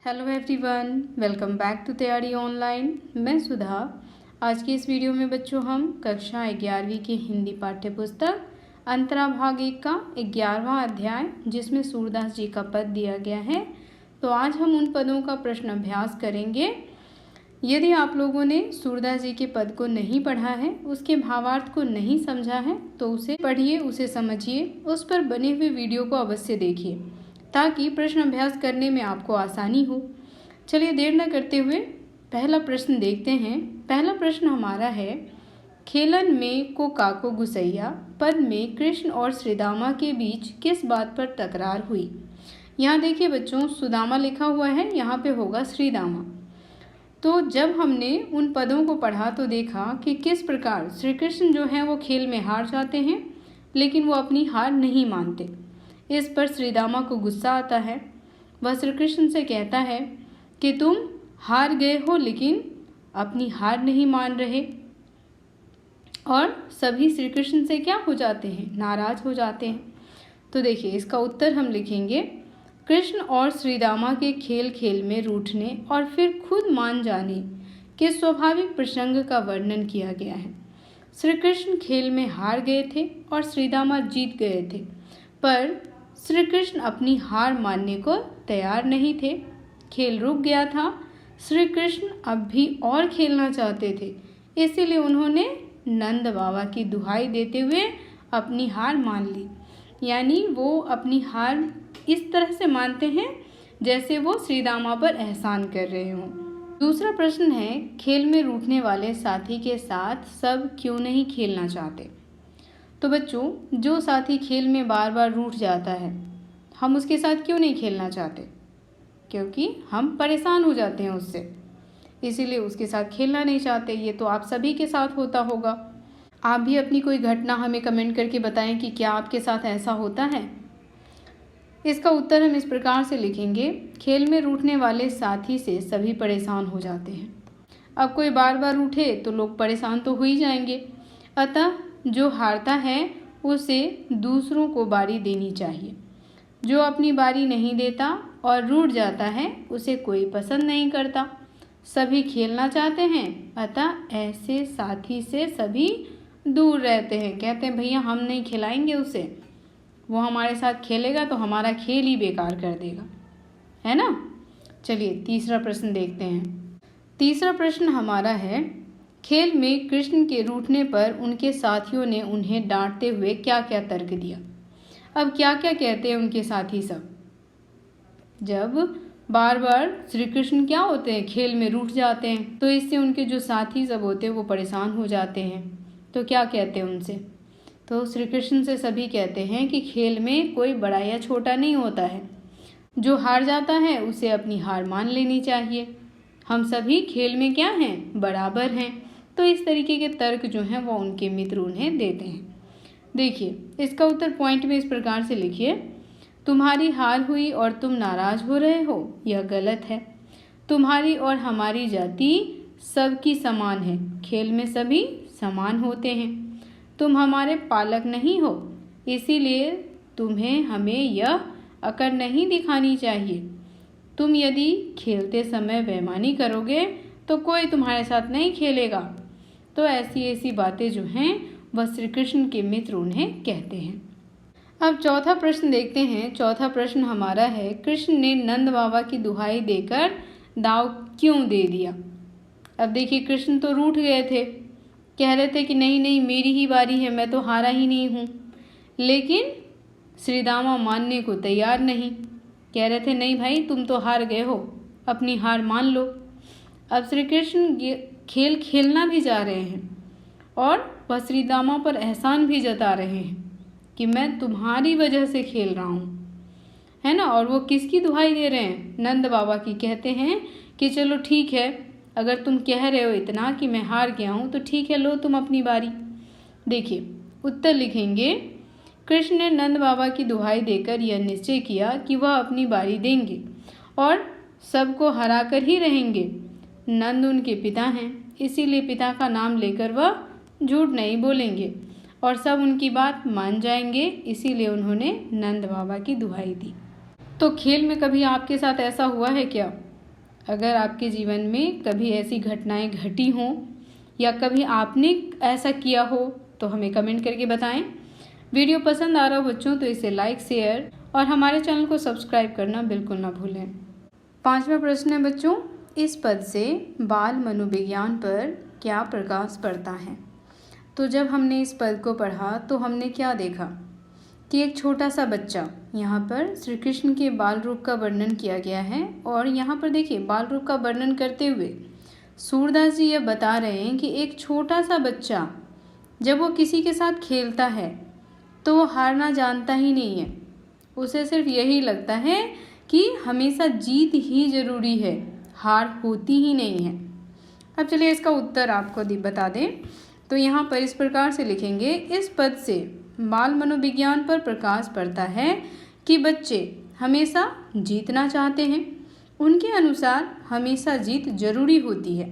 Hello everyone, welcome back to Taiyari online. मैं सुधा। आज की इस वीडियो में बच्चों हम कक्षा 11वीं की हिंदी पाठ्य पुस्तक अंतरा भाग 1 का 11वां अध्याय जिसमें सूरदास जी का पद दिया गया है, तो आज हम उन पदों का प्रश्न अभ्यास करेंगे। यदि आप लोगों ने सूरदास जी के पद को नहीं पढ़ा है, उसके भावार्थ को नहीं समझा है, तो उसे पढ़िए, उसे समझिए, उस पर बने हुए वीडियो को अवश्य देखिए ताकि प्रश्न अभ्यास करने में आपको आसानी हो। चलिए देर न करते हुए पहला प्रश्न देखते हैं। पहला प्रश्न हमारा है, खेलन में को काको गुसैया पद में कृष्ण और श्रीदामा के बीच किस बात पर तकरार हुई। यहाँ देखिए बच्चों, सुदामा लिखा हुआ है, यहाँ पे होगा श्रीदामा। तो जब हमने उन पदों को पढ़ा तो देखा कि किस प्रकार श्री कृष्ण जो हैं वो खेल में हार जाते हैं, लेकिन वो अपनी हार नहीं मानते। इस पर श्रीदामा को गुस्सा आता है। वह श्री कृष्ण से कहता है कि तुम हार गए हो लेकिन अपनी हार नहीं मान रहे, और सभी श्री कृष्ण से क्या हो जाते हैं, नाराज हो जाते हैं। तो देखिए इसका उत्तर हम लिखेंगे, कृष्ण और श्रीदामा के खेल खेल में रूठने और फिर खुद मान जाने के स्वाभाविक प्रसंग का वर्णन किया गया है। श्री कृष्ण खेल में हार गए थे और श्रीदामा जीत गए थे, पर श्री कृष्ण अपनी हार मानने को तैयार नहीं थे। खेल रुक गया था। श्री कृष्ण अब भी और खेलना चाहते थे, इसीलिए उन्होंने नंद बाबा की दुहाई देते हुए अपनी हार मान ली। यानी वो अपनी हार इस तरह से मानते हैं जैसे वो श्रीदामा पर एहसान कर रहे हों। दूसरा प्रश्न है, खेल में रूठने वाले साथी के साथ सब क्यों नहीं खेलना चाहते। तो बच्चों, जो साथी खेल में बार बार रूठ जाता है, हम उसके साथ क्यों नहीं खेलना चाहते? क्योंकि हम परेशान हो जाते हैं उससे, इसीलिए उसके साथ खेलना नहीं चाहते। ये तो आप सभी के साथ होता होगा। आप भी अपनी कोई घटना हमें कमेंट करके बताएं कि क्या आपके साथ ऐसा होता है। इसका उत्तर हम इस प्रकार से लिखेंगे, खेल में रूठने वाले साथी से सभी परेशान हो जाते हैं। अब कोई बार बार रूठे तो लोग परेशान तो हो ही जाएंगे। अतः जो हारता है उसे दूसरों को बारी देनी चाहिए। जो अपनी बारी नहीं देता और रूठ जाता है उसे कोई पसंद नहीं करता। सभी खेलना चाहते हैं, अतः ऐसे साथी से सभी दूर रहते हैं। कहते हैं भैया हम नहीं खिलाएंगे उसे, वो हमारे साथ खेलेगा तो हमारा खेल ही बेकार कर देगा, है ना। चलिए तीसरा प्रश्न देखते हैं। तीसरा प्रश्न हमारा है, खेल में कृष्ण के रूठने पर उनके साथियों ने उन्हें डांटते हुए क्या क्या तर्क दिया। अब क्या क्या कहते हैं उनके साथी सब, जब बार बार श्री कृष्ण क्या होते हैं, खेल में रूठ जाते हैं, तो इससे उनके जो साथी सब होते हैं वो परेशान हो जाते हैं। तो क्या कहते हैं उनसे, तो श्री कृष्ण से सभी कहते हैं कि खेल में कोई बड़ा या छोटा नहीं होता है, जो हार जाता है उसे अपनी हार मान लेनी चाहिए। हम सभी खेल में क्या हैं, बराबर हैं। तो इस तरीके के तर्क जो हैं वो उनके मित्र उन्हें देते हैं। देखिए इसका उत्तर पॉइंट में इस प्रकार से लिखिए, तुम्हारी हार हुई और तुम नाराज हो रहे हो, यह गलत है। तुम्हारी और हमारी जाति सबकी समान है, खेल में सभी समान होते हैं। तुम हमारे पालक नहीं हो, इसीलिए तुम्हें हमें यह अकड़ नहीं दिखानी चाहिए। तुम यदि खेलते समय बेईमानी करोगे तो कोई तुम्हारे साथ नहीं खेलेगा। तो ऐसी ऐसी बातें जो हैं वह श्री कृष्ण के मित्र उन्हें कहते हैं। अब चौथा प्रश्न देखते हैं। चौथा प्रश्न हमारा है, कृष्ण ने नंद बाबा की दुहाई देकर दाव क्यों दे दिया। अब देखिए कृष्ण तो रूठ गए थे, कह रहे थे कि नहीं नहीं मेरी ही बारी है, मैं तो हारा ही नहीं हूँ, लेकिन श्रीदामा मानने को तैयार नहीं, कह रहे थे नहीं भाई तुम तो हार गए हो, अपनी हार मान लो। अब श्री कृष्ण खेल खेलना भी जा रहे हैं और वह श्रीदामा पर एहसान भी जता रहे हैं कि मैं तुम्हारी वजह से खेल रहा हूँ, है ना। और वो किसकी दुहाई दे रहे हैं, नंद बाबा की। कहते हैं कि चलो ठीक है, अगर तुम कह रहे हो इतना कि मैं हार गया हूँ तो ठीक है, लो तुम अपनी बारी। देखिए उत्तर लिखेंगे, कृष्ण ने नंद बाबा की दुहाई देकर यह निश्चय किया कि वह अपनी बारी देंगे और सबको हरा कर ही रहेंगे। नंद उनके पिता हैं, इसीलिए पिता का नाम लेकर वह झूठ नहीं बोलेंगे और सब उनकी बात मान जाएंगे, इसीलिए उन्होंने नंद बाबा की दुहाई दी। तो खेल में कभी आपके साथ ऐसा हुआ है क्या अगर आपके जीवन में कभी ऐसी घटनाएं घटी हों या कभी आपने ऐसा किया हो तो हमें कमेंट करके बताएं। वीडियो पसंद आ रहा हो बच्चों तो इसे लाइक, शेयर और हमारे चैनल को सब्सक्राइब करना बिल्कुल ना भूलें। 5वां प्रश्न है बच्चों, इस पद से बाल मनोविज्ञान पर क्या प्रकाश पड़ता है। तो जब हमने इस पद को पढ़ा तो हमने क्या देखा कि एक छोटा सा बच्चा, यहाँ पर श्री कृष्ण के बाल रूप का वर्णन किया गया है। और यहाँ पर देखिए बाल रूप का वर्णन करते हुए सूरदास जी ये बता रहे हैं कि एक छोटा सा बच्चा जब वो किसी के साथ खेलता है तो वो हारना जानता ही नहीं है। उसे सिर्फ यही लगता है कि हमेशा जीत ही जरूरी है, हार होती ही नहीं है। अब चलिए इसका उत्तर आपको बता दें। तो यहाँ पर इस प्रकार से लिखेंगे, इस पद से बाल मनोविज्ञान पर प्रकाश पड़ता है कि बच्चे हमेशा जीतना चाहते हैं। उनके अनुसार हमेशा जीत जरूरी होती है।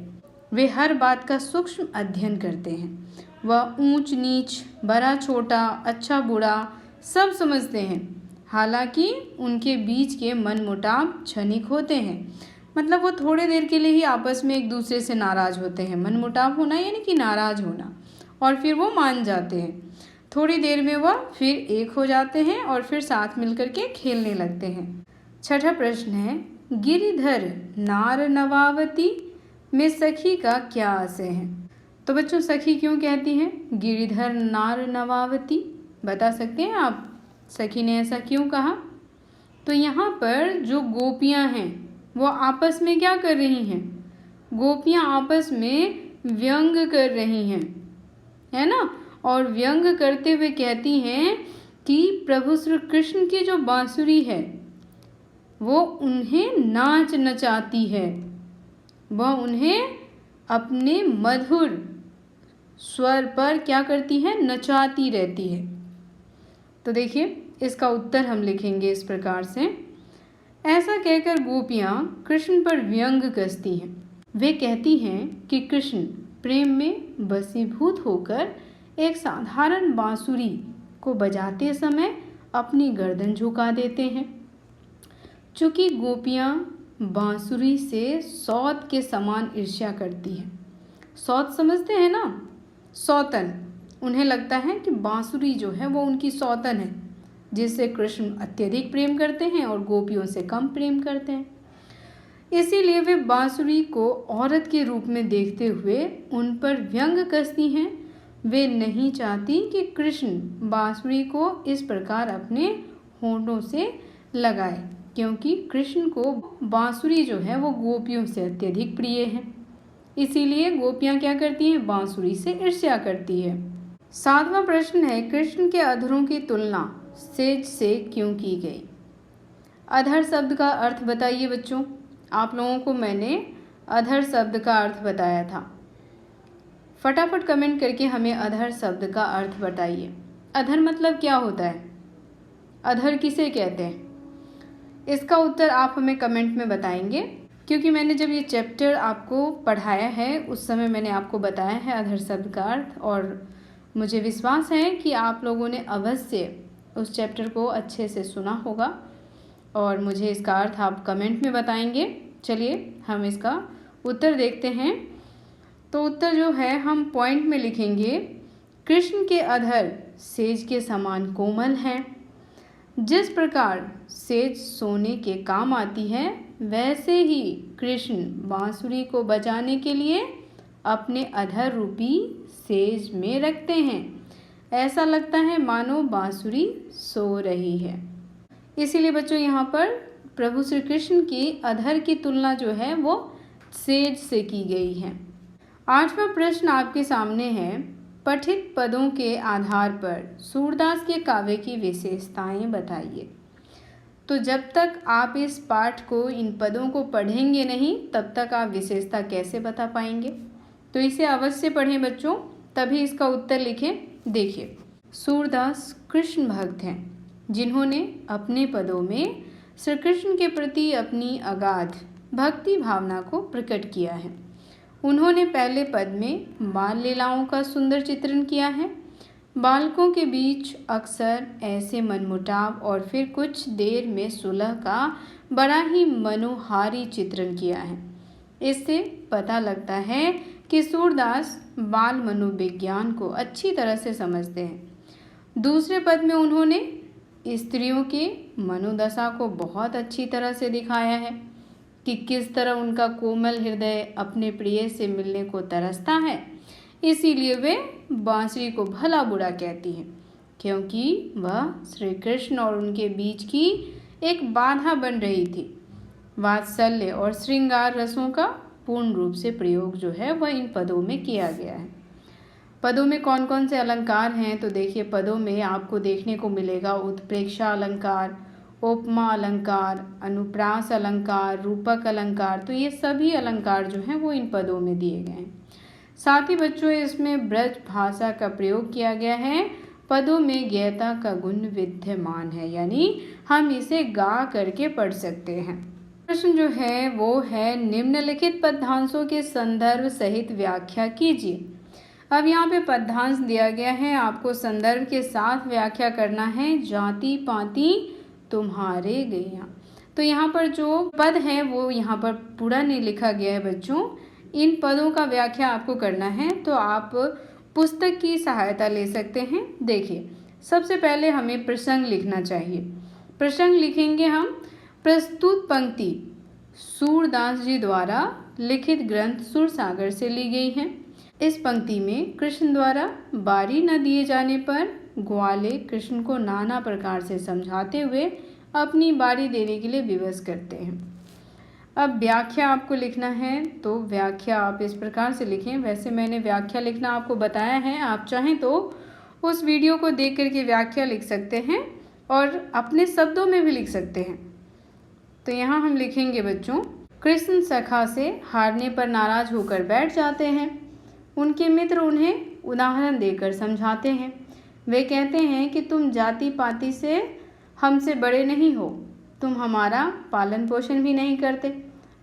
वे हर बात का सूक्ष्म अध्ययन करते हैं। वह ऊंच नीच, बड़ा छोटा, अच्छा बुरा सब समझते हैं। हालांकि उनके बीच के मनमुटाव क्षणिक होते हैं। मतलब वो थोड़े देर के लिए ही आपस में एक दूसरे से नाराज होते हैं। मनमुटाव होना यानी कि नाराज होना, और फिर वो मान जाते हैं। थोड़ी देर में वह फिर एक हो जाते हैं और फिर साथ मिलकर के खेलने लगते हैं। 6ठा प्रश्न है, गिरिधर नार नवावती में सखी का क्या आशय है। तो बच्चों सखी क्यों कहती हैं गिरिधर नार नवावती, बता सकते हैं आप सखी ने ऐसा क्यों कहा। तो यहाँ पर जो गोपियाँ हैं वो आपस में क्या कर रही हैं, गोपियाँ आपस में व्यंग कर रही हैं, है ना। और व्यंग करते हुए कहती हैं कि प्रभु श्री कृष्ण की जो बांसुरी है वो उन्हें नाच नचाती है, वह उन्हें अपने मधुर स्वर पर क्या करती है, नचाती रहती है। तो देखिए इसका उत्तर हम लिखेंगे इस प्रकार से, ऐसा कहकर गोपियाँ कृष्ण पर व्यंग कसती हैं। वे कहती हैं कि कृष्ण प्रेम में वशीभूत होकर एक साधारण बांसुरी को बजाते समय अपनी गर्दन झुका देते हैं। चूँकि गोपियाँ बांसुरी से सौत के समान ईर्ष्या करती हैं। सौत समझते हैं ना, सौतन। उन्हें लगता है कि बांसुरी जो है वो उनकी सौतन है, जिससे कृष्ण अत्यधिक प्रेम करते हैं और गोपियों से कम प्रेम करते हैं। इसीलिए वे बांसुरी को औरत के रूप में देखते हुए उन पर व्यंग कसती हैं। वे नहीं चाहती कि कृष्ण बांसुरी को इस प्रकार अपने होंठों से लगाए, क्योंकि कृष्ण को बांसुरी जो है वो गोपियों से अत्यधिक प्रिय है। इसीलिए गोपियाँ क्या करती हैं, बांसुरी से ईर्ष्या करती है। 7वां प्रश्न है, कृष्ण के अधरों की तुलना सेज से क्यों की गई। अधर शब्द का अर्थ बताइए बच्चों। आप लोगों को मैंने अधर शब्द का अर्थ बताया था। फटाफट कमेंट करके हमें अधर शब्द का अर्थ बताइए। अधर मतलब क्या होता है, अधर किसे कहते हैं, इसका उत्तर आप हमें कमेंट में बताएंगे। क्योंकि मैंने जब ये चैप्टर आपको पढ़ाया है उस समय मैंने आपको बताया है अधर शब्द का अर्थ, और मुझे विश्वास है कि आप लोगों ने अवश्य उस चैप्टर को अच्छे से सुना होगा और मुझे इसका अर्थ आप कमेंट में बताएंगे। चलिए हम इसका उत्तर देखते हैं। तो उत्तर जो है हम पॉइंट में लिखेंगे, कृष्ण के अधर सेज के समान कोमल हैं। जिस प्रकार सेज सोने के काम आती है वैसे ही कृष्ण बांसुरी को बजाने के लिए अपने अधर रूपी सेज में रखते हैं। ऐसा लगता है मानो बांसुरी सो रही है। इसीलिए बच्चों यहाँ पर प्रभु श्री कृष्ण की अधर की तुलना जो है वो सेज से की गई है। 8वां प्रश्न आपके सामने है, पठित पदों के आधार पर सूरदास के काव्य की विशेषताएं बताइए। तो जब तक आप इस पाठ को, इन पदों को पढ़ेंगे नहीं तब तक आप विशेषता कैसे बता पाएंगे। तो इसे अवश्य पढ़ें बच्चों, तभी इसका उत्तर लिखें। देखिए सूरदास कृष्ण भक्त हैं जिन्होंने अपने पदों में श्री कृष्ण के प्रति अपनी अगाध भक्ति भावना को प्रकट किया है। उन्होंने पहले पद में बाल लीलाओं का सुंदर चित्रण किया है। बालकों के बीच अक्सर ऐसे मनमुटाव और फिर कुछ देर में सुलह का बड़ा ही मनोहारी चित्रण किया है। इससे पता लगता है कि सूरदास बाल मनोविज्ञान को अच्छी तरह से समझते हैं। दूसरे पद में उन्होंने स्त्रियों के मनोदशा को बहुत अच्छी तरह से दिखाया है कि किस तरह उनका कोमल हृदय अपने प्रिय से मिलने को तरसता है, इसीलिए वे बांसुरी को भला बुरा कहती हैं, क्योंकि वह श्री कृष्ण और उनके बीच की एक बाधा बन रही थी। वात्सल्य और श्रृंगार रसों का पूर्ण रूप से प्रयोग जो है वह इन पदों में किया गया है। पदों में कौन कौन से अलंकार हैं, तो देखिए पदों में आपको देखने को मिलेगा उत्प्रेक्षा अलंकार, उपमा अलंकार, अनुप्रास अलंकार, रूपक अलंकार। तो ये सभी अलंकार जो हैं वो इन पदों में दिए गए हैं। साथ ही बच्चों इसमें ब्रज भाषा का प्रयोग किया गया है। पदों में ज्ञेयता का गुण विद्यमान है, यानी हम इसे गा करके पढ़ सकते हैं। प्रश्न जो है वो है निम्नलिखित पद्यांशों के संदर्भ सहित व्याख्या कीजिए। अब यहाँ पे पद्यांश दिया गया है, आपको संदर्भ के साथ व्याख्या करना है। जाति पाति तुम्हारे गैया, तो यहाँ पर जो पद है वो यहाँ पर पूरा नहीं लिखा गया है बच्चों। इन पदों का व्याख्या आपको करना है तो आप पुस्तक की सहायता ले सकते हैं। देखिए सबसे पहले हमें प्रसंग लिखना चाहिए। प्रसंग लिखेंगे हम। प्रस्तुत पंक्ति सूरदास जी द्वारा लिखित ग्रंथ सुरसागर से ली गई है। इस पंक्ति में कृष्ण द्वारा बारी न दिए जाने पर ग्वाले कृष्ण को नाना प्रकार से समझाते हुए अपनी बारी देने के लिए विवश करते हैं। अब व्याख्या आपको लिखना है, तो व्याख्या आप इस प्रकार से लिखें। वैसे मैंने व्याख्या लिखना आपको बताया है, आप चाहें तो उस वीडियो को देख करके व्याख्या लिख सकते हैं और अपने शब्दों में भी लिख सकते हैं। तो यहाँ हम लिखेंगे बच्चों, कृष्ण सखा से हारने पर नाराज होकर बैठ जाते हैं। उनके मित्र उन्हें उदाहरण देकर समझाते हैं। वे कहते हैं कि तुम जाति पाति से हमसे बड़े नहीं हो, तुम हमारा पालन पोषण भी नहीं करते,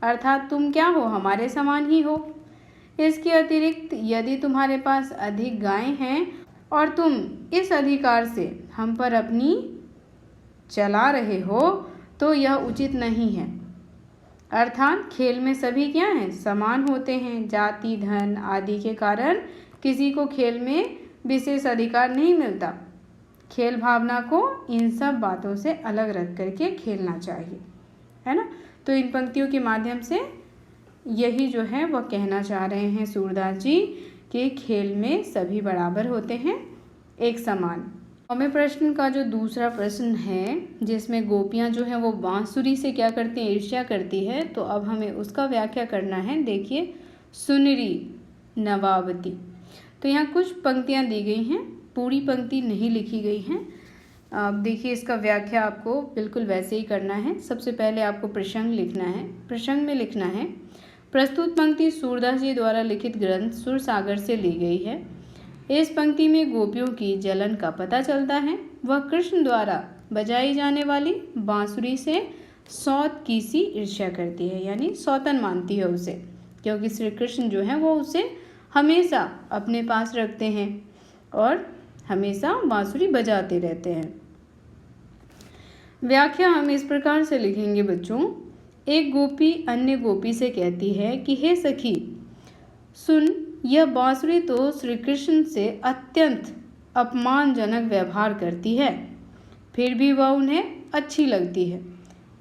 अर्थात तुम क्या हो, हमारे समान ही हो। इसके अतिरिक्त यदि तुम्हारे पास अधिक गायें हैं और तुम इस अधिकार से हम पर अपनी चला रहे हो तो यह उचित नहीं है। अर्थात खेल में सभी क्या हैं, समान होते हैं। जाति धन आदि के कारण किसी को खेल में विशेष अधिकार नहीं मिलता। खेल भावना को इन सब बातों से अलग रख करके खेलना चाहिए, है ना। तो इन पंक्तियों के माध्यम से यही जो है वह कहना चाह रहे हैं सूरदास जी कि खेल में सभी बराबर होते हैं, एक समान। हमें प्रश्न का जो दूसरा प्रश्न है जिसमें गोपियाँ जो हैं वो बांसुरी से क्या करती हैं, ईर्ष्या करती है, तो अब हमें उसका व्याख्या करना है। देखिए सुनरी नवावती, तो यहाँ कुछ पंक्तियाँ दी गई हैं, पूरी पंक्ति नहीं लिखी गई हैं। अब देखिए इसका व्याख्या आपको बिल्कुल वैसे ही करना है। सबसे पहले आपको प्रसंग लिखना है। प्रसंग में लिखना है, प्रस्तुत पंक्ति सूरदास जी द्वारा लिखित ग्रंथ सुरसागर से ली गई है। इस पंक्ति में गोपियों की जलन का पता चलता है। वह कृष्ण द्वारा बजाई जाने वाली बांसुरी से सौत की सी ईर्ष्या करती है, यानी सौतन मानती है उसे, क्योंकि श्री कृष्ण जो है वो उसे हमेशा अपने पास रखते हैं और हमेशा बांसुरी बजाते रहते हैं। व्याख्या हम इस प्रकार से लिखेंगे बच्चों। एक गोपी अन्य गोपी से कहती है कि हे सखी सुन, यह बांसुरी तो श्री कृष्ण से अत्यंत अपमानजनक व्यवहार करती है, फिर भी वह उन्हें अच्छी लगती है।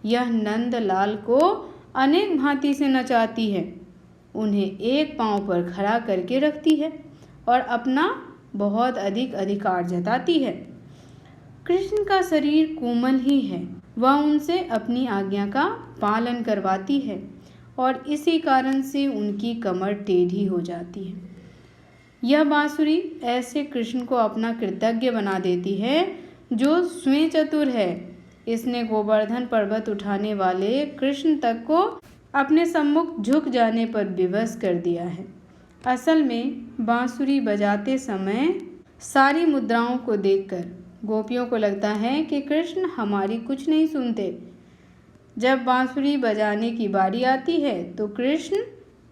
यह नंदलाल को अनेक भांति से नचाती है, उन्हें एक पांव पर खड़ा करके रखती है और अपना बहुत अधिक अधिकार जताती है। कृष्ण का शरीर कोमल ही है, वह उनसे अपनी आज्ञा का पालन करवाती है और इसी कारण से उनकी कमर टेढ़ी हो जाती है। यह बांसुरी ऐसे कृष्ण को अपना कृतज्ञ बना देती है जो स्वयं चतुर है। इसने गोवर्धन पर्वत उठाने वाले कृष्ण तक को अपने सम्मुख झुक जाने पर विवश कर दिया है। असल में बांसुरी बजाते समय सारी मुद्राओं को देखकर गोपियों को लगता है कि कृष्ण हमारी कुछ नहीं सुनते। जब बांसुरी बजाने की बारी आती है तो कृष्ण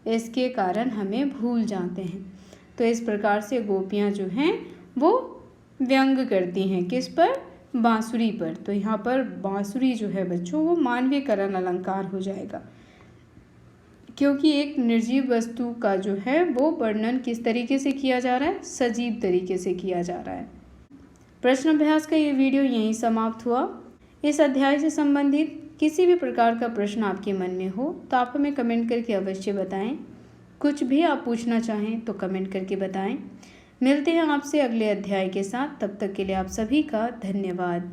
इसके कारण हमें भूल जाते हैं। तो इस प्रकार से गोपियाँ जो हैं वो व्यंग करती हैं। किस पर? बांसुरी पर। तो यहाँ पर बांसुरी जो है बच्चों वो मानवीयकरण अलंकार हो जाएगा, क्योंकि एक निर्जीव वस्तु का जो है वो वर्णन किस तरीके से किया जा रहा है? सजीव तरीके से किया जा रहा है। प्रश्न अभ्यास का ये वीडियो यहीं समाप्त हुआ। इस अध्याय से संबंधित किसी भी प्रकार का प्रश्न आपके मन में हो तो आप हमें कमेंट करके अवश्य बताएं। कुछ भी आप पूछना चाहें तो कमेंट करके बताएं। मिलते हैं आपसे अगले अध्याय के साथ। तब तक के लिए आप सभी का धन्यवाद।